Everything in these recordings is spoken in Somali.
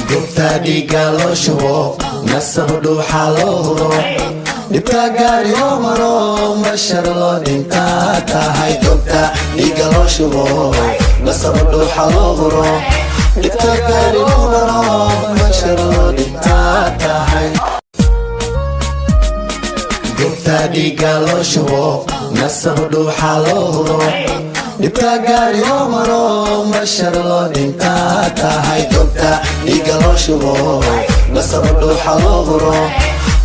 gubta dhiiga loo shubo nasab dhuuxa loo huro dhibka gaari loo maro mashar loo dhintaa tahay gubta dhiiga loo shubo nasab dhuuxa loo huro dhibka gaari loo maro mashar loo dhintaa tahay gubta dhiiga loo shubo nasab dhuuxa loo huro dhibka gaari loo maro mashar loo dhintaa tahay gubta dhiiga loo shubo nasab dhuuxa loo huro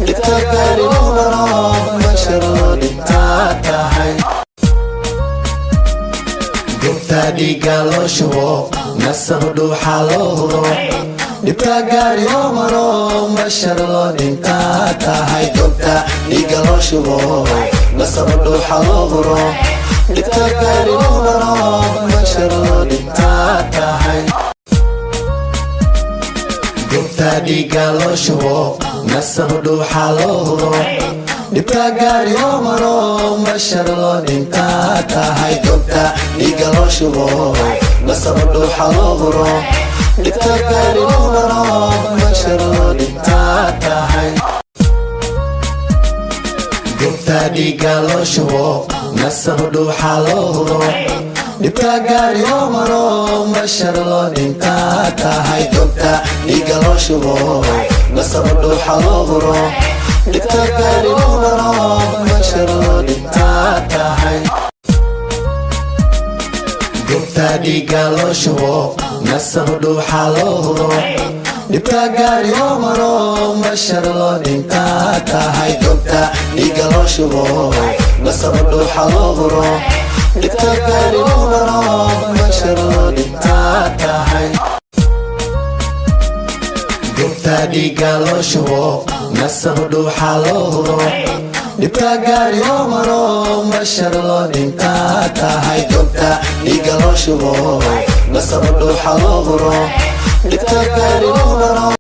dhibka gaari loo maro mashar loo dhintaa tahay gubta dhiiga loo shubo nasab dhuuxa loo huro dhibka gaari loo maro mashar loo dhintaa tahay gubta dhiiga loo shubo nasab dhuuxa loo huro dhibka gaari loo maro mashar loo dhintaa tahay gubta dhiiga loo shubo nasab dhuuxa loo huro dhibka gaari loo maro mashar loo dhintaa tahay gubta dhiiga loo shubo nasab dhuuxa loo huro dhibka gaari loo maro mashar loo dhintaa tahay gubta dhiiga loo shubo nasab dhuuxa loo huro dhibka gaari loo maro mashar loo dhintaa tahay gubta dhiiga loo shubo nasab dhuuxa loo huro dhibka gaari loo maro mashar loo dhintaa tahay gubta dhiiga loo shubo nasab dhuuxa loo huro dhibka gaari loo maro mashar loo dhintaa tahay gubta dhiiga loo shubo nasab dhuuxa loo huro dhibka gaari loo maro mashar loo dhintaa tahay gubta dhiiga loo shubo nasab dhuuxa loo huro dhibka gaari loo maro mashar loo dhintaa tahay gubta dhiiga loo shubo nasab dhuuxa loo huro dhibka gaari loo maro